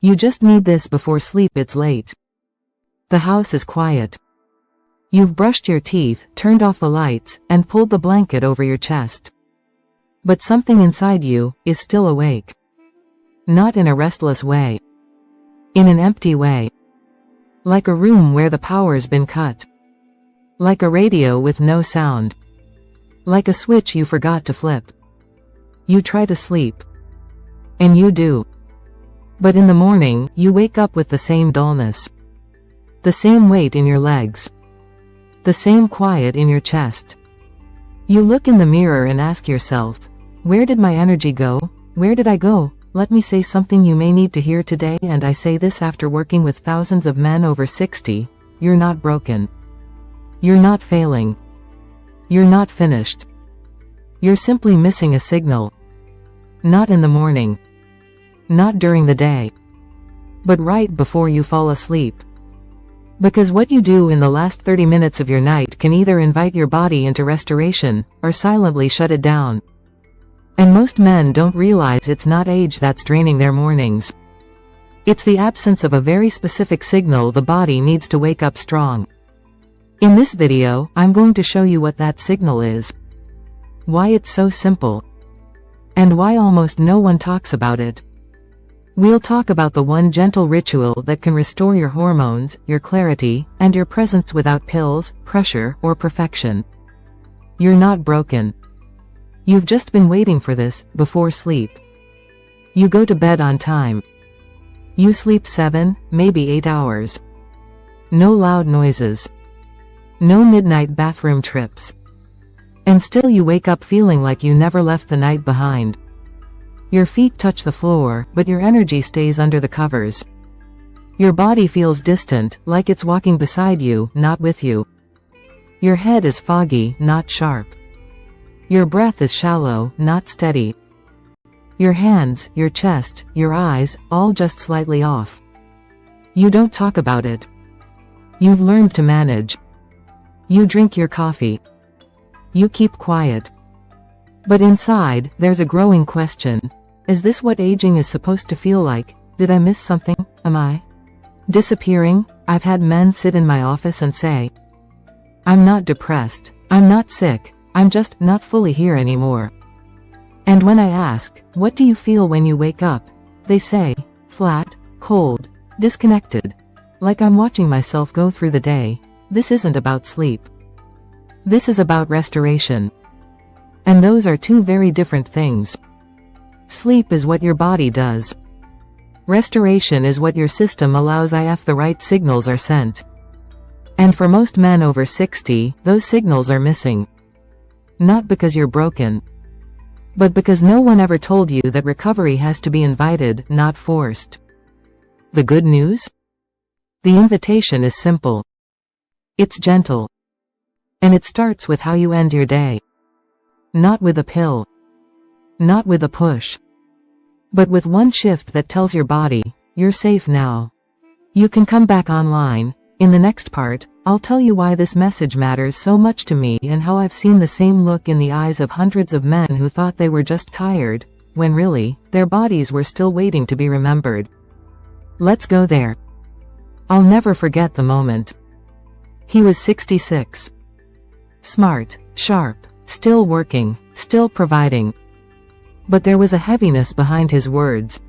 You just need this before sleep. It's late. The house is quiet. You've brushed your teeth, turned off the lights, and pulled the blanket over your chest. But something inside you is still awake. Not in a restless way. In an empty way. Like a room where the power's been cut. Like a radio with no sound. Like a switch you forgot to flip. You try to sleep. And you do. But in the morning, you wake up with the same dullness. The same weight in your legs. The same quiet in your chest. You look in the mirror and ask yourself, where did my energy go? Where did I go? Let me say something you may need to hear today, and I say this after working with thousands of men over 60. You're not broken. You're not failing. You're not finished. You're simply missing a signal. Not in the morning. Not during the day. But right before you fall asleep. Because what you do in the last 30 minutes of your night can either invite your body into restoration, or silently shut it down. And most men don't realize it's not age that's draining their mornings. It's the absence of a very specific signal the body needs to wake up strong. In this video, I'm going to show you what that signal is. Why it's so simple. And why almost no one talks about it. We'll talk about the one gentle ritual that can restore your hormones, your clarity, and your presence without pills, pressure, or perfection. You're not broken. You've just been waiting for this, before sleep. You go to bed on time. You sleep 7, maybe 8 hours. No loud noises. No midnight bathroom trips. And still you wake up feeling like you never left the night behind. Your feet touch the floor, but your energy stays under the covers. Your body feels distant, like it's walking beside you, not with you. Your head is foggy, not sharp. Your breath is shallow, not steady. Your hands, your chest, your eyes, all just slightly off. You don't talk about it. You've learned to manage. You drink your coffee. You keep quiet. But inside, there's a growing question. Is this what aging is supposed to feel like? Did I miss something? Am I disappearing? I've had men sit in my office and say, I'm not depressed. I'm not sick. I'm just not fully here anymore. And when I ask, what do you feel when you wake up? They say, flat, cold, disconnected. Like I'm watching myself go through the day. This isn't about sleep. This is about restoration. And those are two very different things. Sleep is what your body does. Restoration is what your system allows if the right signals are sent. And for most men over 60, those signals are missing. Not because you're broken. But because no one ever told you that recovery has to be invited, not forced. The good news? The invitation is simple. It's gentle. And it starts with how you end your day. Not with a pill. Not with a push. But with one shift that tells your body, you're safe now. You can come back online. In the next part, I'll tell you why this message matters so much to me and how I've seen the same look in the eyes of hundreds of men who thought they were just tired, when really, their bodies were still waiting to be remembered. Let's go there. I'll never forget the moment. He was 66. Smart, sharp, still working, still providing. But there was a heaviness behind his words.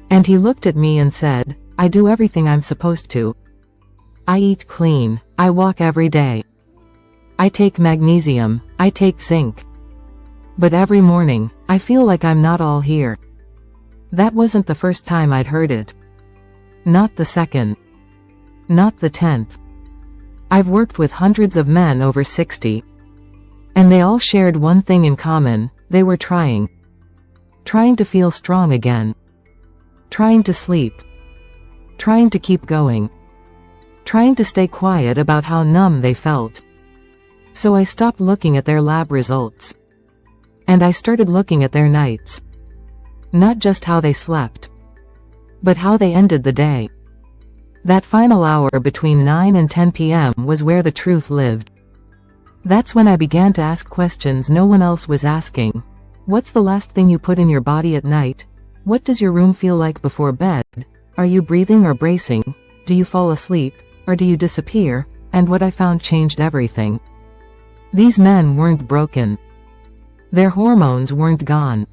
And he looked at me and said, I do everything I'm supposed to. I eat clean, I walk every day. I take magnesium, I take zinc. But every morning, I feel like I'm not all here. That wasn't the first time I'd heard it. Not the second. Not the 10th. I've worked with hundreds of men over 60. And they all shared one thing in common, they were trying. Trying to feel strong again. Trying to sleep. Trying to keep going. Trying to stay quiet about how numb they felt. So I stopped looking at their lab results. And I started looking at their nights. Not just how they slept. But how they ended the day. That final hour between 9 and 10 p.m. was where the truth lived. That's when I began to ask questions no one else was asking. What's the last thing you put in your body at night? What does your room feel like before bed? Are you breathing or bracing? Do you fall asleep, or do you disappear? And what I found changed everything. These men weren't broken. Their hormones weren't gone.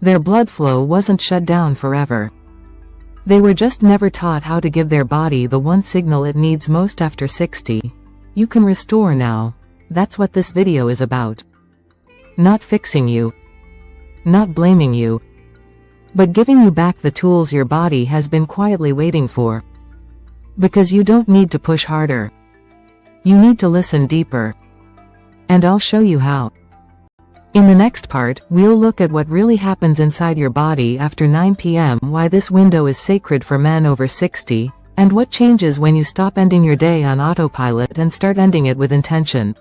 Their blood flow wasn't shut down forever. They were just never taught how to give their body the one signal it needs most after 60. You can restore now. That's what this video is about. Not fixing you. Not blaming you. But giving you back the tools your body has been quietly waiting for. Because you don't need to push harder. You need to listen deeper. And I'll show you how. In the next part, we'll look at what really happens inside your body after 9 p.m., why this window is sacred for men over 60, and what changes when you stop ending your day on autopilot and start ending it with intention.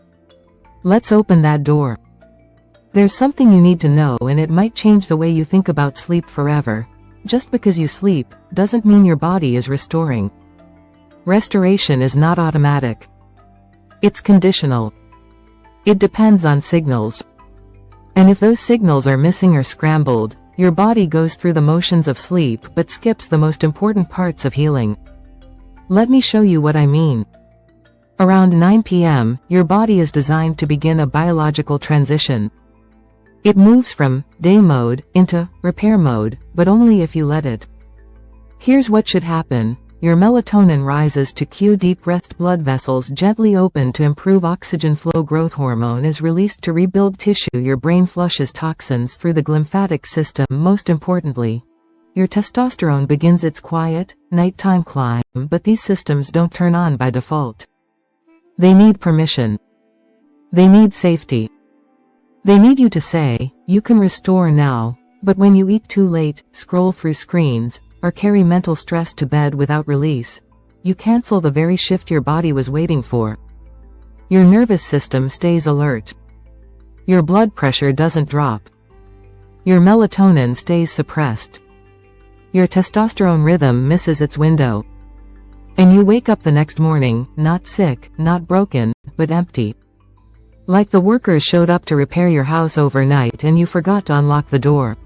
Let's open that door. There's something you need to know, and it might change the way you think about sleep forever. Just because you sleep, doesn't mean your body is restoring. Restoration is not automatic. It's conditional. It depends on signals. And if those signals are missing or scrambled, your body goes through the motions of sleep but skips the most important parts of healing. Let me show you what I mean. Around 9 p.m., your body is designed to begin a biological transition. It moves from day mode into repair mode, but only if you let it. Here's what should happen. Your melatonin rises to cue deep rest, blood vessels gently open to improve oxygen flow, growth hormone is released to rebuild tissue, your brain flushes toxins through the lymphatic system. Most importantly, your testosterone begins its quiet, nighttime climb, but these systems don't turn on by default. They need permission. They need safety. They need you to say, you can restore now, but when you eat too late, scroll through screens, or carry mental stress to bed without release, you cancel the very shift your body was waiting for. Your nervous system stays alert. Your blood pressure doesn't drop. Your melatonin stays suppressed. Your testosterone rhythm misses its window. And you wake up the next morning, not sick, not broken, but empty. Like the workers showed up to repair your house overnight and you forgot to unlock the door.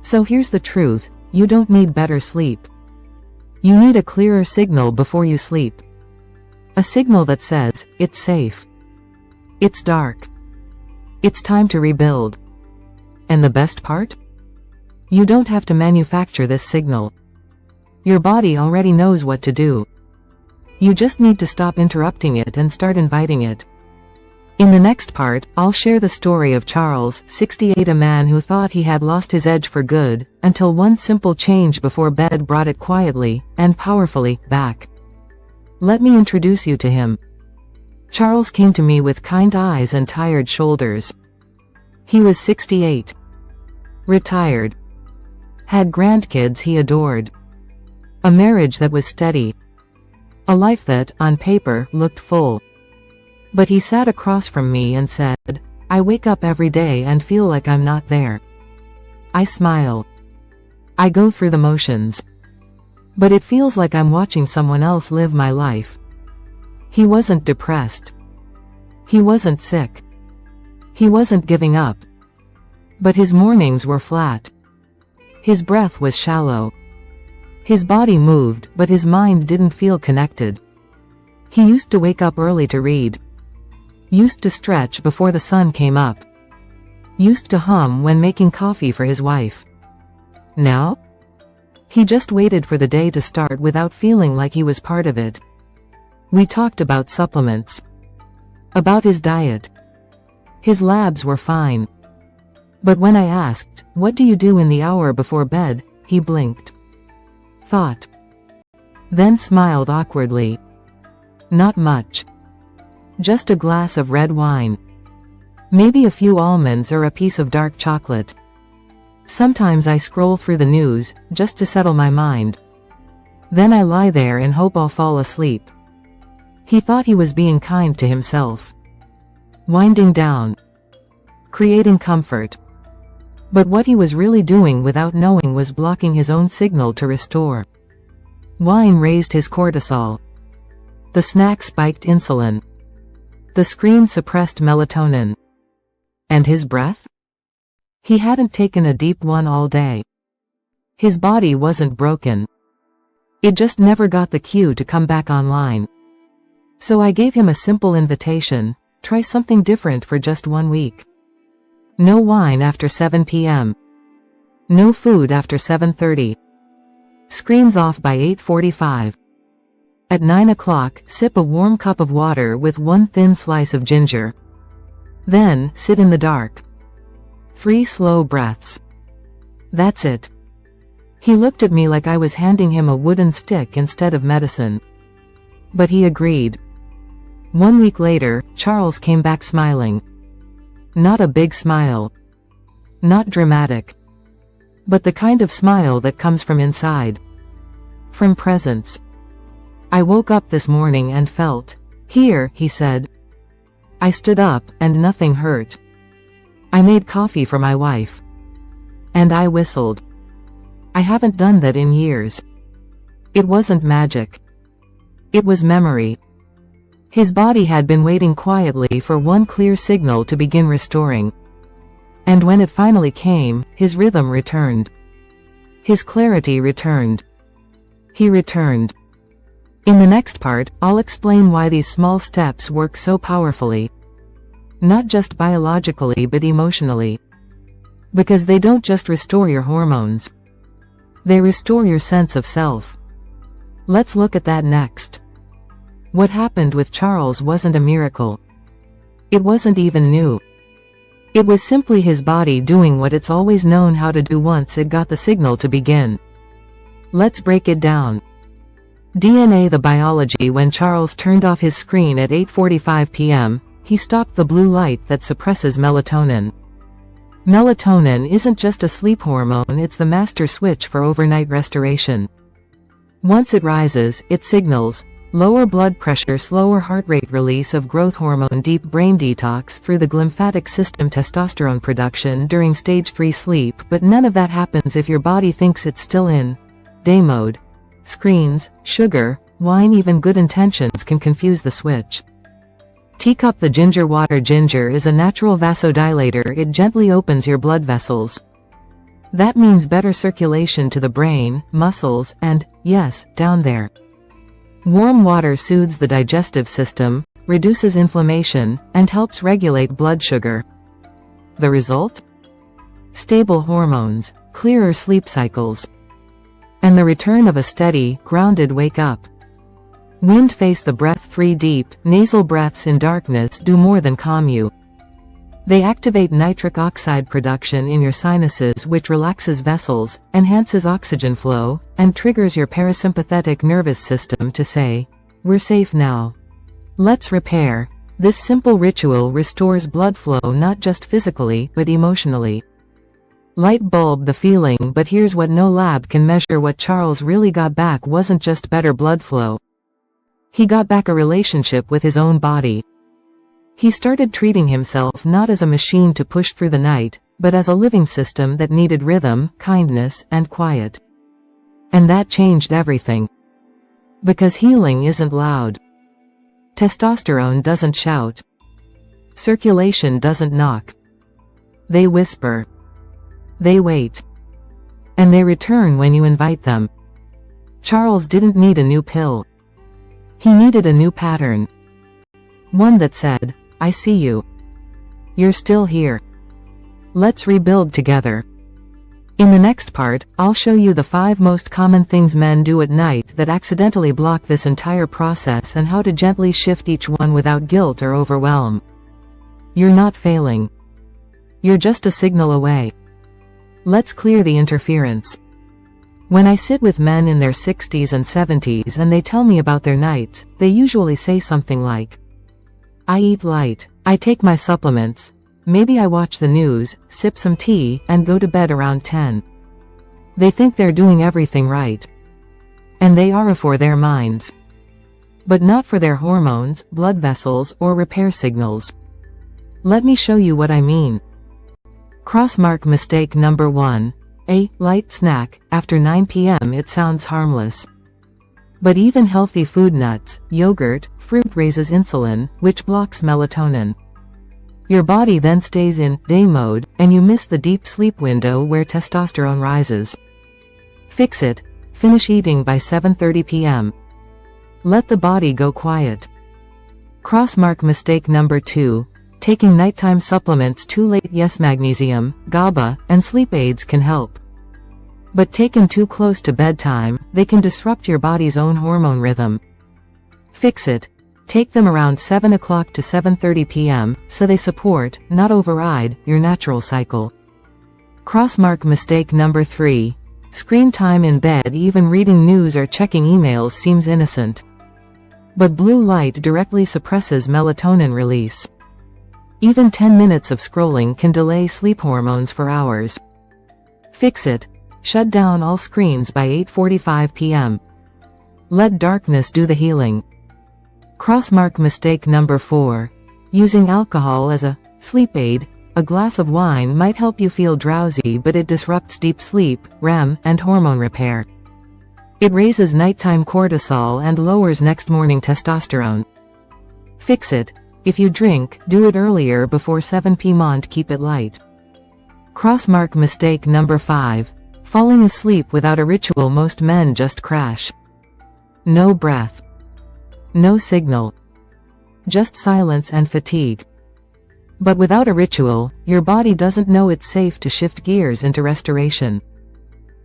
So here's the truth. You don't need better sleep. You need a clearer signal before you sleep. A signal that says, it's safe. It's dark. It's time to rebuild. And the best part? You don't have to manufacture this signal. Your body already knows what to do. You just need to stop interrupting it and start inviting it. In the next part, I'll share the story of Charles, 68, a man who thought he had lost his edge for good, until one simple change before bed brought it quietly, and powerfully, back. Let me introduce you to him. Charles came to me with kind eyes and tired shoulders. He was 68. Retired. Had grandkids he adored. A marriage that was steady. A life that, on paper, looked full. But he sat across from me and said, I wake up every day and feel like I'm not there. I smile. I go through the motions. But it feels like I'm watching someone else live my life. He wasn't depressed. He wasn't sick. He wasn't giving up. But his mornings were flat. His breath was shallow. His body moved, but his mind didn't feel connected. He used to wake up early to read. Used to stretch before the sun came up. Used to hum when making coffee for his wife. Now? He just waited for the day to start without feeling like he was part of it. We talked about supplements. About his diet. His labs were fine. But when I asked, what do you do in the hour before bed, he blinked. Thought. Then smiled awkwardly. Not much. Just a glass of red wine. Maybe a few almonds or a piece of dark chocolate. Sometimes I scroll through the news, just to settle my mind. Then I lie there and hope I'll fall asleep. He thought he was being kind to himself. Winding down. Creating comfort. But what he was really doing without knowing was blocking his own signal to restore. Wine raised his cortisol. The snack spiked insulin. The screen suppressed melatonin. And his breath? He hadn't taken a deep one all day. His body wasn't broken. It just never got the cue to come back online. So I gave him a simple invitation: try something different for just 1 week. No wine after 7 p.m. No food after 7:30. Screens off by 8:45. At 9 o'clock, sip a warm cup of water with 1 thin slice of ginger. Then, sit in the dark. 3 slow breaths. That's it. He looked at me like I was handing him a wooden stick instead of medicine. But he agreed. 1 week later, Charles came back smiling. Not a big smile. Not dramatic. But the kind of smile that comes from inside. From presence. I woke up this morning and felt, "Here," he said. I stood up, and nothing hurt. I made coffee for my wife. And I whistled. I haven't done that in years. It wasn't magic. It was memory. His body had been waiting quietly for one clear signal to begin restoring. And when it finally came, his rhythm returned. His clarity returned. He returned. In the next part, I'll explain why these small steps work so powerfully. Not just biologically but emotionally. Because they don't just restore your hormones. They restore your sense of self. Let's look at that next. What happened with Charles wasn't a miracle. It wasn't even new. It was simply his body doing what it's always known how to do once it got the signal to begin. Let's break it down. DNA: the biology. When Charles turned off his screen at 8:45 p.m., he stopped the blue light that suppresses melatonin. Melatonin isn't just a sleep hormone, it's the master switch for overnight restoration. Once it rises, it signals lower blood pressure, slower heart rate, release of growth hormone, deep brain detox through the glymphatic system, testosterone production during stage 3 sleep. But none of that happens if your body thinks it's still in day mode. Screens, sugar, wine, even good intentions can confuse the switch. Teacup: the ginger water. Ginger is a natural vasodilator. It gently opens your blood vessels. That means better circulation to the brain, muscles, and, yes, down there. Warm water soothes the digestive system, reduces inflammation, and helps regulate blood sugar. The result? Stable hormones, clearer sleep cycles, and the return of a steady, grounded wake-up. Wind: face the breath. 3 deep, nasal breaths in darkness do more than calm you. They activate nitric oxide production in your sinuses, which relaxes vessels, enhances oxygen flow, and triggers your parasympathetic nervous system to say, "We're safe now. Let's repair." This simple ritual restores blood flow not just physically, but emotionally. Light bulb: the feeling. But here's what no lab can measure. What Charles really got back wasn't just better blood flow. He got back a relationship with his own body. He started treating himself not as a machine to push through the night, but as a living system that needed rhythm, kindness, and quiet. And that changed everything. Because healing isn't loud. Testosterone doesn't shout. Circulation doesn't knock. They whisper. They wait. And they return when you invite them. Charles didn't need a new pill. He needed a new pattern. One that said, "I see you. You're still here. Let's rebuild together." In the next part, I'll show you the 5 most common things men do at night that accidentally block this entire process and how to gently shift each one without guilt or overwhelm. You're not failing. You're just a signal away. Let's clear the interference. When I sit with men in their 60s and 70s and they tell me about their nights, they usually say something like, "I eat light, I take my supplements, maybe I watch the news, sip some tea, and go to bed around 10. They think they're doing everything right. And they are for their minds. But not for their hormones, blood vessels, or repair signals. Let me show you what I mean. Crossmark mistake number 1. A light snack. After 9 p.m. it sounds harmless. But even healthy food, nuts, yogurt, fruit, raises insulin, which blocks melatonin. Your body then stays in day mode, and you miss the deep sleep window where testosterone rises. Fix it. Finish eating by 7:30 p.m. Let the body go quiet. Crossmark mistake number 2. Taking nighttime supplements too late. Yes, magnesium, GABA, and sleep aids can help. But taken too close to bedtime, they can disrupt your body's own hormone rhythm. Fix it. Take them around 7 o'clock to 7:30 p.m., so they support, not override, your natural cycle. Crossmark mistake number 3. Screen time in bed. Even reading news or checking emails seems innocent. But blue light directly suppresses melatonin release. Even 10 minutes of scrolling can delay sleep hormones for hours. Fix it. Shut down all screens by 8:45 p.m. Let darkness do the healing. Crossmark mistake number 4. Using alcohol as a sleep aid. A glass of wine might help you feel drowsy, but it disrupts deep sleep, REM, and hormone repair. It raises nighttime cortisol and lowers next morning testosterone. Fix it. If you drink, do it earlier, before 7 p.m. Keep it light. Crossmark mistake number 5. Falling asleep without a ritual. Most men just crash. No breath. No signal. Just silence and fatigue. But without a ritual, your body doesn't know it's safe to shift gears into restoration.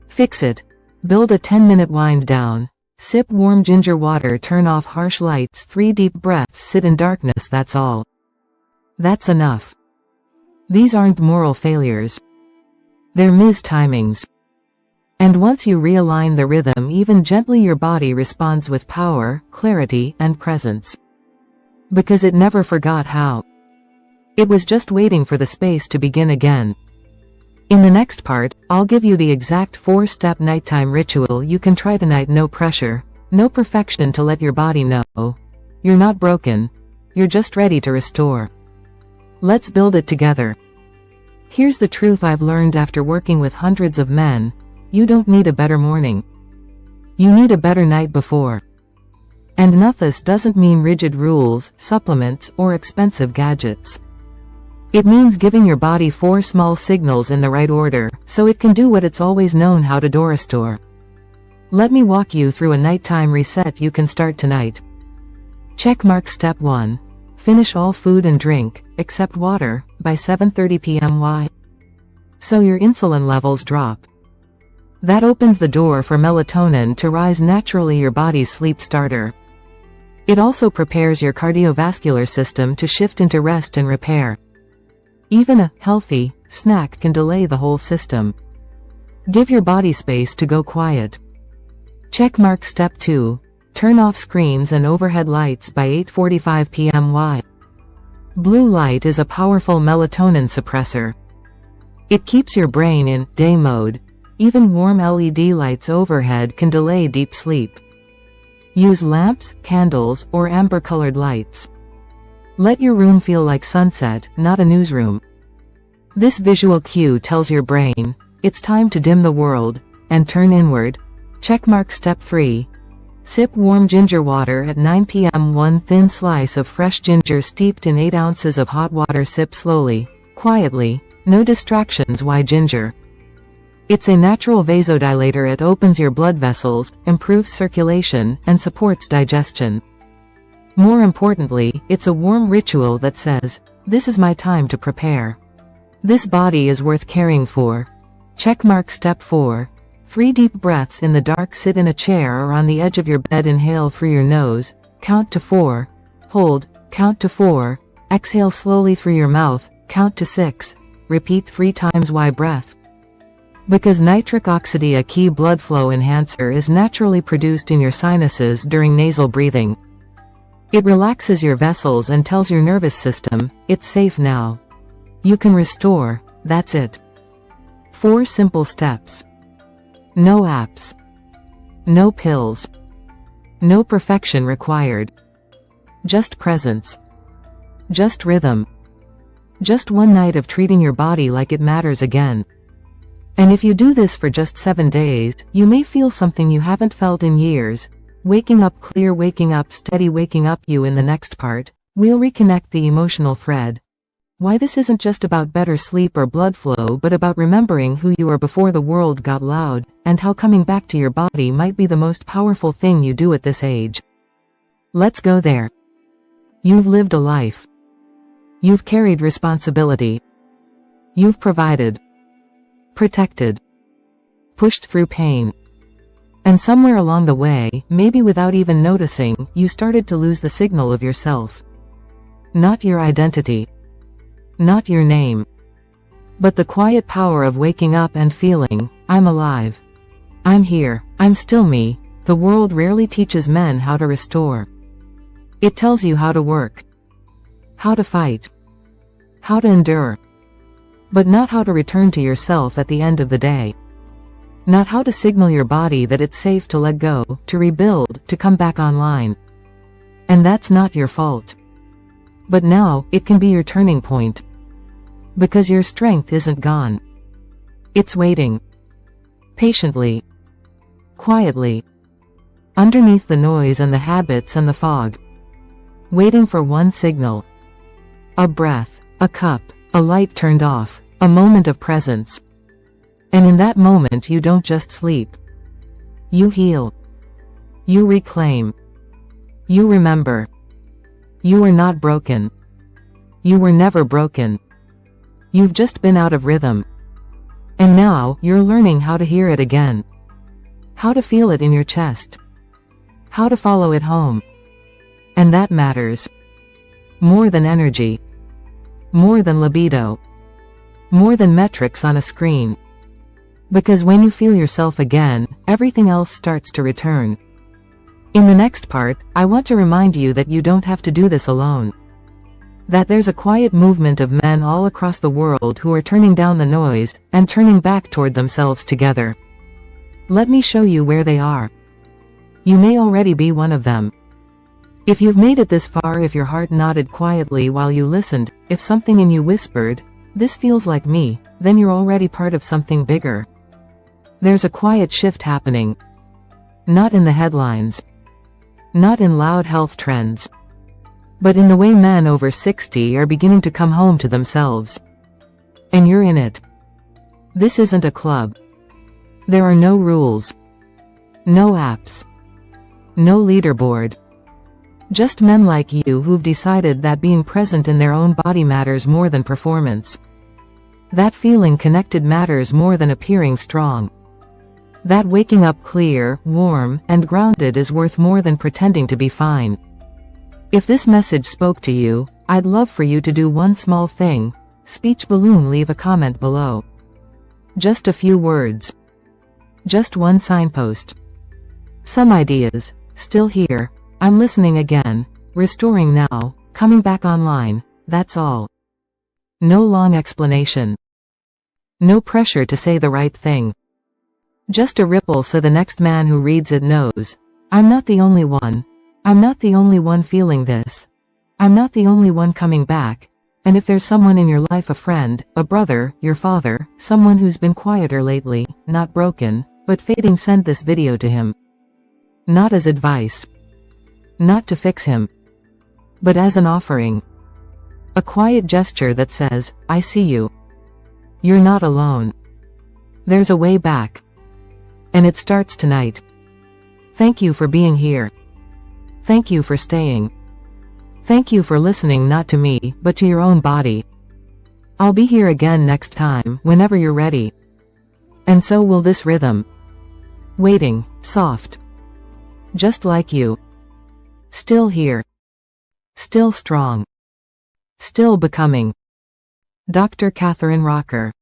Fix it. Build a 10-minute wind down. Sip warm ginger water, turn off harsh lights, 3 deep breaths, sit in darkness. That's all. That's enough. These aren't moral failures. They're mistimings. And once you realign the rhythm even gently, your body responds with power, clarity, and presence. Because it never forgot how. It was just waiting for the space to begin again. In the next part, I'll give you the exact 4-step nighttime ritual you can try tonight. No pressure, no perfection, to let your body know you're not broken. You're just ready to restore. Let's build it together. Here's the truth I've learned after working with hundreds of men. You don't need a better morning. You need a better night before. And this doesn't mean rigid rules, supplements, or expensive gadgets. It means giving your body 4 small signals in the right order, so it can do what it's always known how to do: restore. Let me walk you through a nighttime reset you can start tonight. Checkmark step 1. Finish all food and drink, except water, by 7:30 p.m. Why? So your insulin levels drop. That opens the door for melatonin to rise naturally, your body's sleep starter. It also prepares your cardiovascular system to shift into rest and repair. Even a healthy snack can delay the whole system. Give your body space to go quiet. Checkmark step 2. Turn off screens and overhead lights by 8:45 p.m. Why? Blue light is a powerful melatonin suppressor. It keeps your brain in day mode. Even warm LED lights overhead can delay deep sleep. Use lamps, candles, or amber-colored lights. Let your room feel like sunset, not a newsroom. This visual cue tells your brain, it's time to dim the world, and turn inward. Checkmark step 3. Sip warm ginger water at 9 p.m. 1 thin slice of fresh ginger steeped in 8 ounces of hot water. Sip slowly, quietly, no distractions. Why ginger? It's a natural vasodilator. It opens your blood vessels, improves circulation, and supports digestion. More importantly, it's a warm ritual that says, this is my time to prepare. This body is worth caring for. Checkmark step 4. 3 deep breaths in the dark. Sit in a chair or on the edge of your bed. Inhale through your nose, count to 4. Hold, count to 4. Exhale slowly through your mouth, count to 6. Repeat 3 times. Why breath? Because nitric oxide, a key blood flow enhancer, is naturally produced in your sinuses during nasal breathing. It relaxes your vessels and tells your nervous system, it's safe now. You can restore. That's it. 4 simple steps. No apps. No pills. No perfection required. Just presence. Just rhythm. Just one night of treating your body like it matters again. And if you do this for just 7 days, you may feel something you haven't felt in years. Waking up clear, waking up steady, waking up you. In the next part, we'll reconnect the emotional thread. Why this isn't just about better sleep or blood flow, but about remembering who you were before the world got loud, and how coming back to your body might be the most powerful thing you do at this age. Let's go there. You've lived a life. You've carried responsibility. You've provided, protected, pushed through pain. And somewhere along the way, maybe without even noticing, you started to lose the signal of yourself. Not your identity. Not your name. But the quiet power of waking up and feeling, I'm alive. I'm here, I'm still me. The world rarely teaches men how to restore. It tells you how to work, how to fight, how to endure. But not how to return to yourself at the end of the day. Not how to signal your body that it's safe to let go, to rebuild, to come back online. And that's not your fault. But now, it can be your turning point. Because your strength isn't gone. It's waiting. Patiently. Quietly. Underneath the noise and the habits and the fog. Waiting for one signal. A breath, a cup, a light turned off, a moment of presence. And in that moment you don't just sleep. You heal. You reclaim. You remember. You are not broken. You were never broken. You've just been out of rhythm. And now, you're learning how to hear it again. How to feel it in your chest. How to follow it home. And that matters. More than energy. More than libido. More than metrics on a screen. Because when you feel yourself again, everything else starts to return. In the next part, I want to remind you that you don't have to do this alone. That there's a quiet movement of men all across the world who are turning down the noise, and turning back toward themselves together. Let me show you where they are. You may already be one of them. If you've made it this far, if your heart nodded quietly while you listened, if something in you whispered, "This feels like me," then you're already part of something bigger. There's a quiet shift happening. Not in the headlines. Not in loud health trends. But in the way men over 60 are beginning to come home to themselves. And you're in it. This isn't a club. There are no rules. No apps. No leaderboard. Just men like you who've decided that being present in their own body matters more than performance. That feeling connected matters more than appearing strong. That waking up clear, warm, and grounded is worth more than pretending to be fine. If this message spoke to you, I'd love for you to do one small thing. Speech balloon, leave a comment below. Just a few words. Just one signpost. Some ideas. Still here. I'm listening again. Restoring now. Coming back online. That's all. No long explanation. No pressure to say the right thing. Just a ripple so the next man who reads it knows. I'm not the only one. I'm not the only one feeling this. I'm not the only one coming back. And if there's someone in your life, a friend, a brother, your father, someone who's been quieter lately, not broken, but fading, send this video to him. Not as advice. Not to fix him. But as an offering. A quiet gesture that says, I see you. You're not alone. There's a way back. And it starts tonight. Thank you for being here. Thank you for staying. Thank you for listening, not to me, but to your own body. I'll be here again next time, whenever you're ready. And so will this rhythm. Waiting, soft. Just like you. Still here. Still strong. Still becoming. Dr. Catherine Rocker.